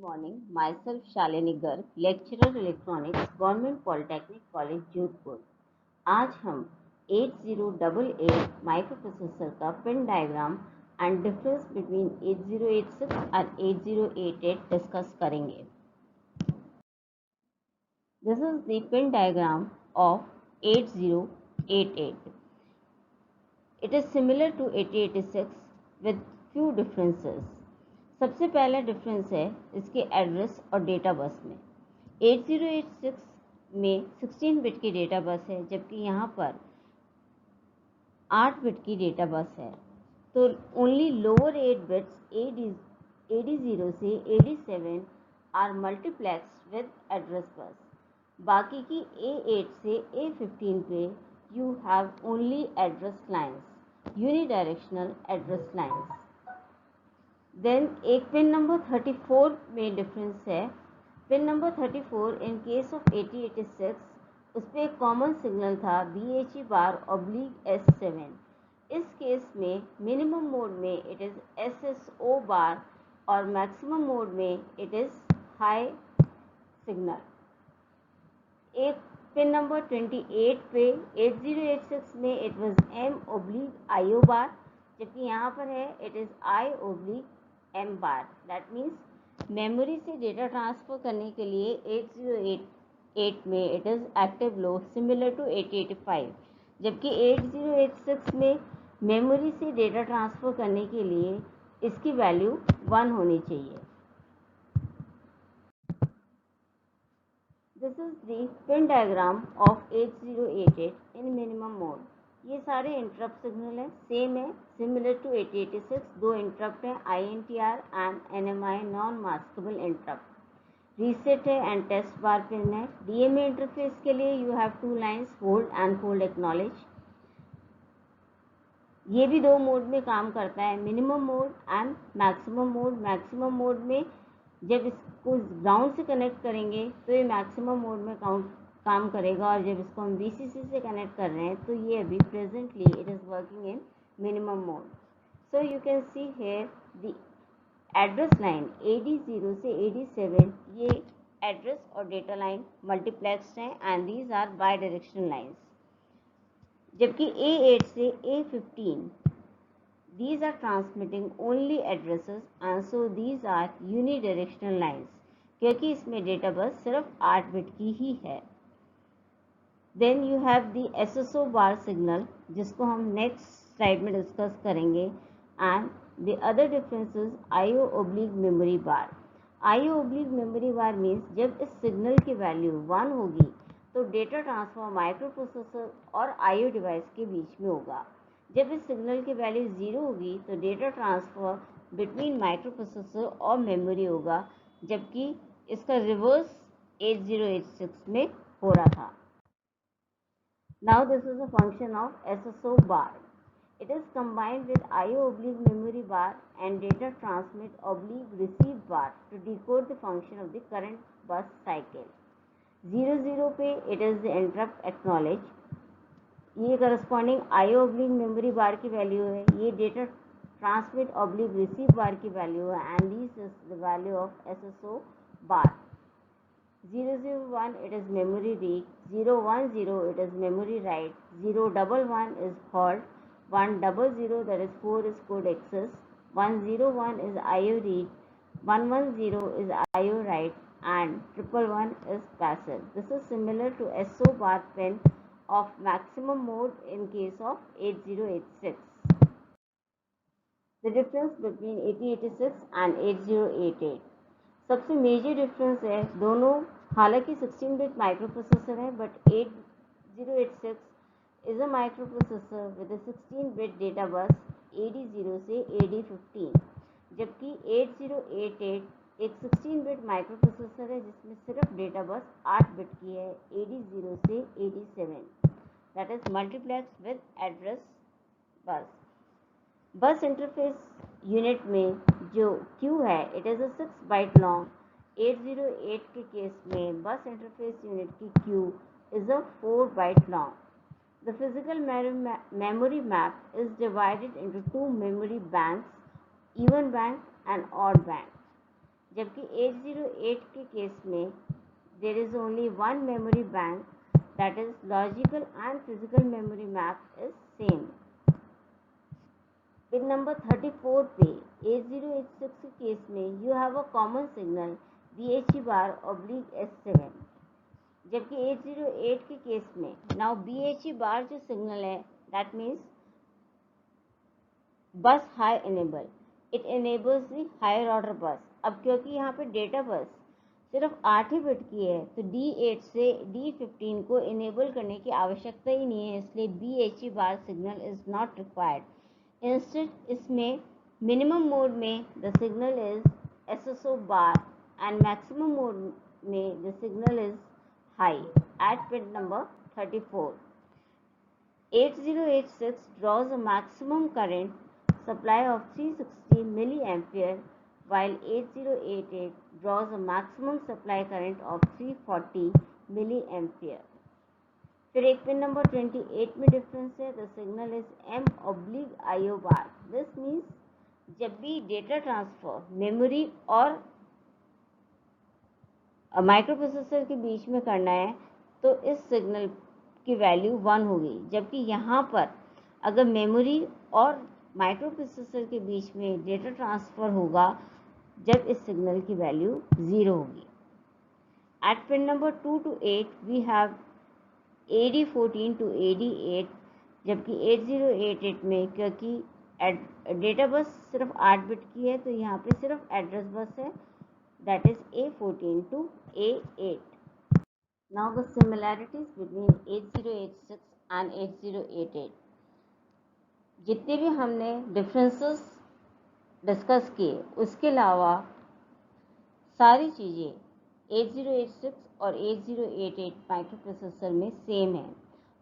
morning. Myself Shalini Garg, lecturer electronics, Government Polytechnic College, Jodhpur. आज हम 8088 microprocessor का pin diagram and difference between 8086 and 8088 discuss करेंगे। This is the pin diagram of 8088. It is similar to 8086 with few differences. सबसे पहला difference है इसके address और data bus में। 8086 में 16 बिट की डेटा बस है, जबकि यहाँ पर 8 बिट की डेटा बस है। तो ओनली लोअर 8 बिट्स AD0 से AD7 are multiplexed with address बस। बाकी की A8 से A15 पे you have only address lines, unidirectional address lines. Then एक पिन नंबर 34 में डिफरेंस है। Pin number 34 in case of 8086 उस पर एक कॉमन सिग्नल था BHE बार ऑब्लिक S7। इस केस में मिनिमम मोड में इट इज़ SSO बार और मैक्सिमम मोड में इट इज़ हाई सिग्नल। एक पिन नंबर 28 पे 8086 में इट वाज M/IO बार, जबकि यहाँ पर है it is I/M bar. That means memory से डेटा ट्रांसफ़र करने के लिए 8088 में it is active low similar to 8085, जबकि 8086 में मेमोरी से डेटा ट्रांसफ़र करने के लिए इसकी वैल्यू 1 होनी चाहिए। This is the pin diagram of 8088 in minimum mode. ये सारे इंटरप्ट सिग्नल हैं, सेम है, सिमिलर टू 8086। दो इंटरप्ट हैं, INTR and NMI non maskable interrupt. Reset है एंड टेस्ट बार पिन है। DMA इंटरफेस के लिए you have two lines, hold and hold acknowledge. ये भी दो मोड में काम करता है, minimum mode and maximum mode. Maximum mode में जब इसको ग्राउंड से कनेक्ट करेंगे तो ये मैक्सिमम मोड में काम करेगा, और जब इसको हम VCC से कनेक्ट कर रहे हैं तो ये अभी presently it is working in minimum mode. So you can see here the address line AD0 से AD7, ये एड्रेस और डेटा लाइन मल्टीप्लेक्स्ड हैं and these are bidirectional lines. जबकि A8 से A15 these are transmitting only addresses and so these are unidirectional lines, क्योंकि इसमें data bus सिर्फ 8 bit की ही है। Then you have the SSO bar signal, जिसको हम नेक्स्ट स्लाइड में डिस्कस करेंगे। And the other difference is IO/ memory bar. IO/ memory bar means जब इस सिग्नल की वैल्यू 1 होगी तो डेटा ट्रांसफर माइक्रोप्रोसेसर और IO डिवाइस के बीच में होगा। जब इस सिग्नल की वैल्यू 0 होगी तो डेटा ट्रांसफ़र बिटवीन माइक्रोप्रोसेसर और मेमोरी होगा, जबकि इसका रिवर्स 8086 में हो रहा था। Now this is a function of SSO bar. It is combined with IO/ memory bar and data transmit receive bar to decode the function of the current bus cycle. 00 पे it is the interrupt acknowledge, ये corresponding IO/ memory bar की value है, ये data transmit receive बार की value है, and this is the value of SSO bar. 001 it is memory read, 010 it is memory write, 011 is halt, 100 that is 4 is code access, 101 is IO read, 110 is IO write, and 111 is passive. This is similar to SO bar pin of maximum mode in case of 8086. The difference between 8086 and 8088. सबसे major difference है दोनों, हालांकि 16 bit microprocessor है, but 8086 is a microprocessor with a 16 bit data bus AD0 से AD15, जबकि 8088 एक 16 bit microprocessor है जिसमें सिर्फ डेटा बस 8 बिट की है, AD0 से AD7, that is multiplex with address bus. Bus interface unit में जो क्यू है it is a 6 byte long. 808 के केस में बस इंटरफेस यूनिट की queue is a 4 byte long. The physical memory map is divided into two memory banks, even bank and odd bank. जबकि 808 के केस में there is only one memory bank, that is logical and physical memory map is same. Pin number 34 पे 8086 के केस में you have a common signal BHE bar oblique S7, जबकि 808 के केस में नाउ BHE बार जो सिग्नल है that means bus high enable, it enables the higher order bus. अब क्योंकि यहाँ पे डेटा बस सिर्फ 8 ही बिट की है तो D8 से D15 को इनेबल करने की आवश्यकता ही नहीं है, इसलिए BHE bar signal is not required. Instead इसमें मिनिमम मोड में the signal is SSO bar and maximum mode में the signal is high at pin number 34. 8086 draws a maximum current supply of 360 milliampere while 8088 draws a maximum supply current of 340 milliampere. फिर एक pin number 28 में difference है, the signal is M/IO bar. This means जब भी data transfer memory और micro processor के बीच में करना है तो इस सिग्नल की वैल्यू 1 होगी, जबकि यहाँ पर अगर मेमोरी और माइक्रो प्रोसेसर के बीच में डेटा ट्रांसफ़र होगा जब इस सिग्नल की वैल्यू 0 होगी। At pin number 2 to 8 we have AD14 to AD8, जबकि 8088 में क्योंकि डेटा बस सिर्फ 8 बिट की है तो यहाँ पे सिर्फ एड्रेस बस है, that is A14 to A8. Now the similarities between 8086 and 8088. जितने भी हमने डिफरेंसेस डिस्कस किए उसके अलावा सारी चीज़ें 8086 और 8088 माइक्रो प्रोसेसर में सेम है।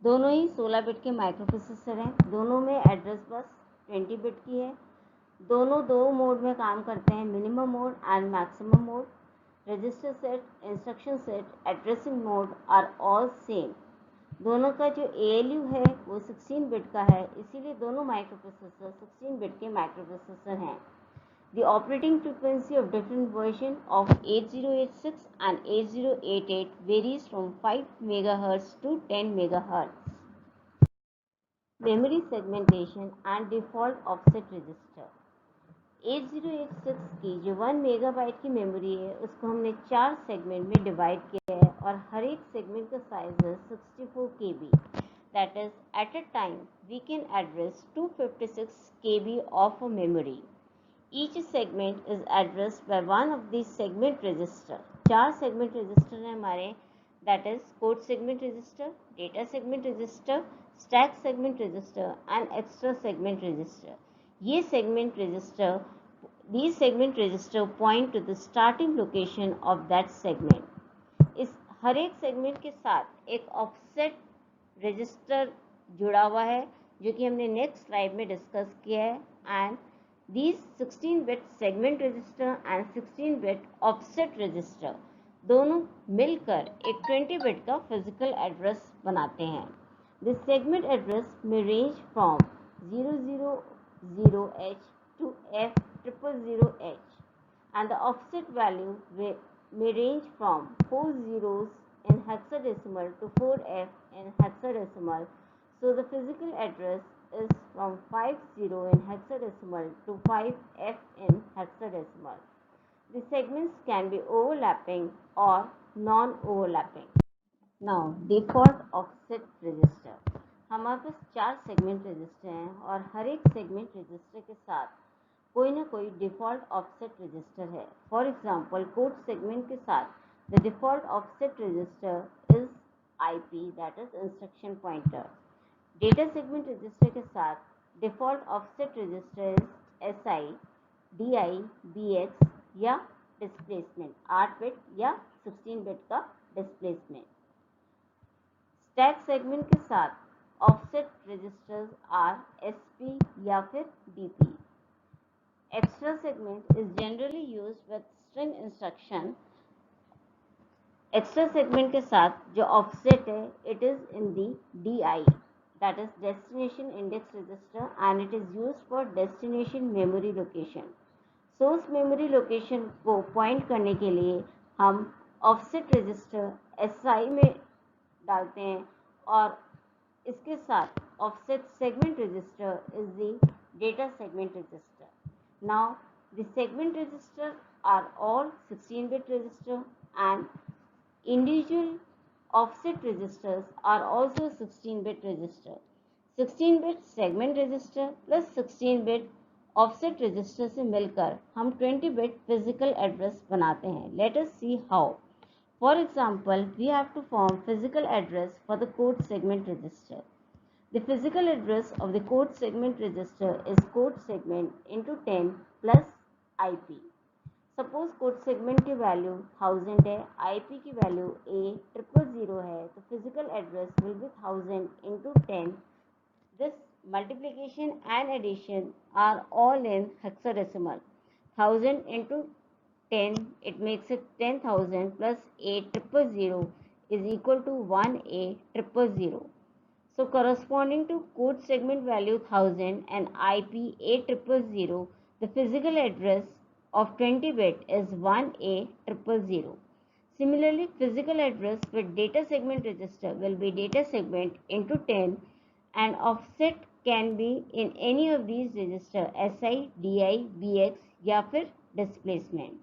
दोनों ही 16 बिट के माइक्रो प्रोसेसर हैं, दोनों में एड्रेस बस 20 बिट की है, दोनों दो मोड में काम करते हैं, minimum mode and maximum mode. Register set, instruction set, addressing mode are all same. दोनों का जो ALU है वो 16 बिट का है, इसीलिए दोनों माइक्रो प्रोसेसर 16 बिट के माइक्रो प्रोसेसर हैं। The operating frequency of different version of 8086 and 8088 varies from 5 MHz to 10 MHz. Memory segmentation and default offset register. 8086 की जो 1 मेगाबाइट की मेमोरी है उसको हमने 4 सेगमेंट में डिवाइड किया है और हर एक सेगमेंट का साइज है 64 KB. That is, at a time we can address 256 KB of a memory. Each segment is addressed by one of these segment register. 4 segment register हैं हमारे, that is code segment register, data segment register, stack segment register and extra segment register. ये segment register, these segment register point to the starting location of that segment. इस हर एक segment के साथ एक offset register जुड़ा हुआ है जो कि हमने नेक्स्ट स्लाइड में डिस्कस किया है, and these 16-bit segment register and 16-bit offset register दोनों मिलकर एक 20-bit का फिजिकल एड्रेस बनाते हैं। This segment address may range from 000H to F000H and the offset value may range from 4 zeros in hexadecimal to 4F in hexadecimal. So the physical address is from 50 in hexadecimal to 5F in hexadecimal. The segments can be overlapping or non-overlapping. Now, default offset register. हमारे पास 4 segment register हैं और हर एक segment register के साथ कोई ना कोई default offset register है। फॉर एग्जांपल कोड सेगमेंट के साथ the default offset register is IP, that is instruction pointer. Data segment register के साथ default offset register is SI, DI, BX या डिस्प्लेसमेंट 8 बिट या 16 बिट का डिस्प्लेसमेंट। स्टैक सेगमेंट के साथ ऑफसेट रजिस्टर्स आर SP या फिर DP। Extra segment is generally used with string instruction. Extra segment के साथ जो ऑफसेट है it is in the DI, that is destination index register, and it is used for destination memory location. Source memory location को point करने के लिए हम offset register SI में डालते हैं और इसके साथ offset segment register is the data segment register. Now the segment register are all 16-bit register and individual offset registers are also 16-bit register. 16-bit segment register plus 16-bit offset register से मिलकर हम 20-bit physical address बनाते हैं. Let us see how. For example, we have to form physical address for the code segment register. The physical address of the code segment register is code segment into 10 plus IP. Suppose code segment की value 1000 है, IP की value A000 है, तो physical address will be 1000 into 10. This multiplication and addition are all in hexadecimal. 1000 into 10, it makes it 10,000 plus A000 is equal to 1A000. So corresponding to code segment value 1000 and IP A000, the physical address of 20-bit is 1A000. Similarly, physical address with data segment register will be data segment into 10 and offset can be in any of these register SI, DI, BX या फिर displacement.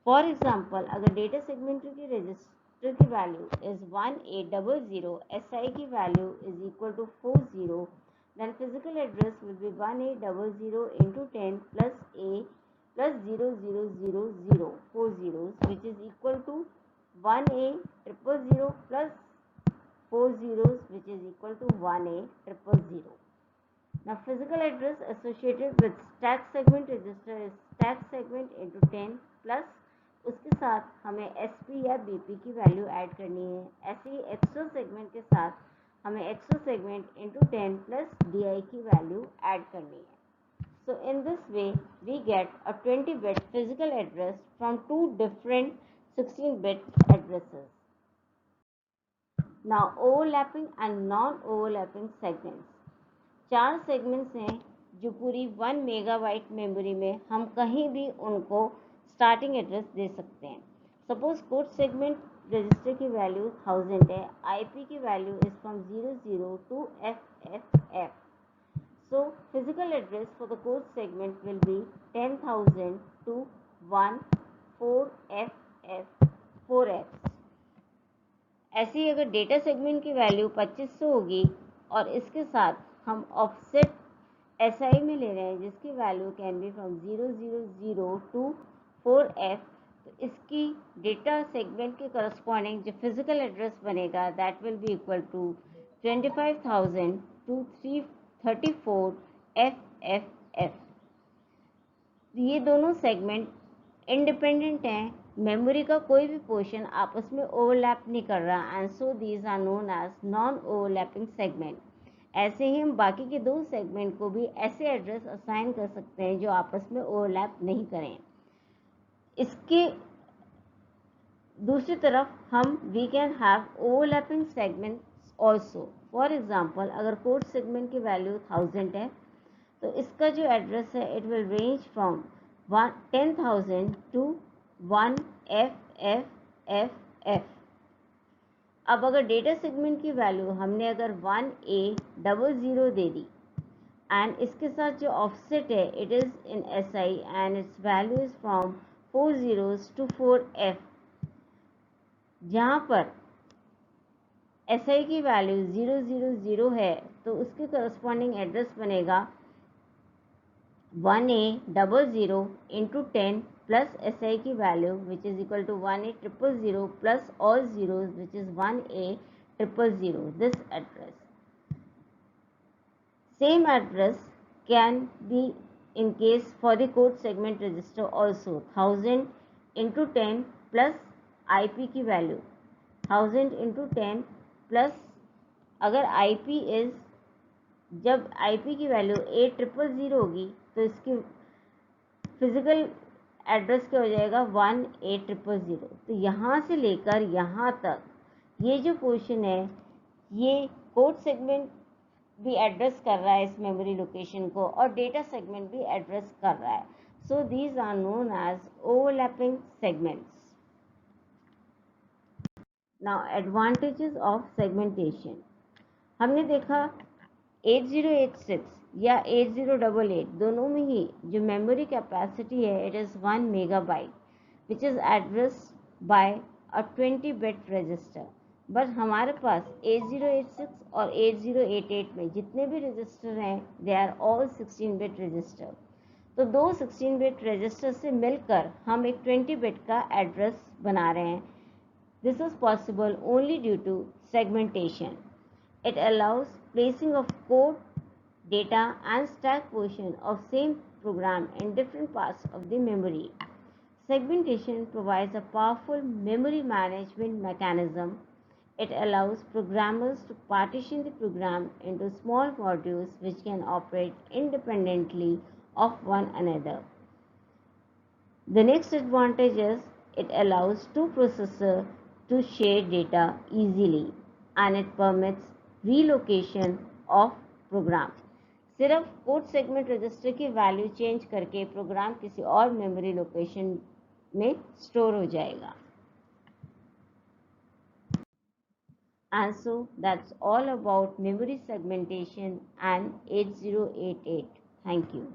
For example, अगर data segment की register की value is 1A00, SI की value is equal to 40, then physical address will be 1A00 into 10 plus A plus 0000 4 zeros, which is equal to 1A000 plus 4 zeros, which is equal to 1A000. Now physical address associated with stack segment register is stack segment into 10 plus उसके साथ हमें SP या BP की value add करनी है. ऐसे ही एक्सो segment के साथ हमें एक्सो सेगमेंट into 10 plus DI की वैल्यू ऐड करनी है. So in this way we get a 20-bit physical address from two different 16-bit addresses. Now overlapping and non-overlapping segments. 4 segments हैं जो पूरी 1 मेगाबाइट मेमोरी में हम कहीं भी उनको स्टार्टिंग एड्रेस दे सकते हैं. सपोज कोड सेगमेंट रजिस्टर की वैल्यू 1000 है, IP की value is from 00 to FFF. So physical address for the code segment will be 10,000 to 14FF 4F. ऐसे ही अगर डेटा सेगमेंट की वैल्यू 2500 होगी और इसके साथ हम ऑफसेट SI में ले रहे हैं जिसकी value can be from 000 to 4F, तो इसकी डेटा सेगमेंट के करस्पॉन्डिंग जो फिजिकल एड्रेस बनेगा that will be equal to 25,000 to 334 FFF. ये दोनों सेगमेंट इंडिपेंडेंट हैं, मेमोरी का कोई भी पोर्शन आपस में ओवरलैप नहीं कर रहा and so these are known as non overlapping segment. ऐसे ही हम बाकी के दो सेगमेंट को भी ऐसे एड्रेस असाइन कर सकते हैं जो आपस में ओवरलैप नहीं करें. इसके दूसरी तरफ हम we can have overlapping segments also. For example अगर कोड सेगमेंट की वैल्यू 1000 है तो इसका जो एड्रेस है it will range from 10,000 to 1FFFF. अब अगर डेटा सेगमेंट की वैल्यू हमने अगर 1A00 दे दी एंड इसके साथ जो ऑफसेट है it is in SI and it's value is from 4 zeros to 4F, जहाँ पर SI की वैल्यू 000 है तो उसके करस्पॉन्डिंग एड्रेस बनेगा 1A00 into 10 plus SI की value which is equal to 1A000 plus all zeros which is 1A000. This address. Same address can be in case for the code segment register also. 1000 into 10 plus IP की value 1000 into 10 plus अगर IP is जब IP की value A000 होगी तो इसकी physical address क्या हो जाएगा 1A000. तो यहाँ से लेकर यहाँ तक ये जो पोर्शन है ये कोड सेगमेंट भी एड्रेस कर रहा है इस मेमोरी लोकेशन को और डेटा सेगमेंट भी एड्रेस कर रहा है. So these are known as overlapping segments. Now advantages of segmentation. हमने देखा 8086 या 8088 दोनों में ही जो मेमोरी कैपेसिटी है, it is 1 megabyte which is addressed by a 20 bit register. But हमारे पास 8086 और 8088 में जितने भी रजिस्टर हैं they are all 16 bit register. तो दो 16 बिट रजिस्टर से मिलकर हम एक 20 बिट का एड्रेस बना रहे हैं. This is possible only due to segmentation. It allows placing of code, data and stack portion of same program in different parts of the memory. Segmentation provides a powerful memory management mechanism. It allows programmers to partition the program into small modules which can operate independently of one another. The next advantage is it allows two processors to share data easily and it permits relocation of program. सिर्फ code segment register की value change करके programme किसी और memory location में store हो जाएगा. And so that's all about memory segmentation and 8088. Thank you.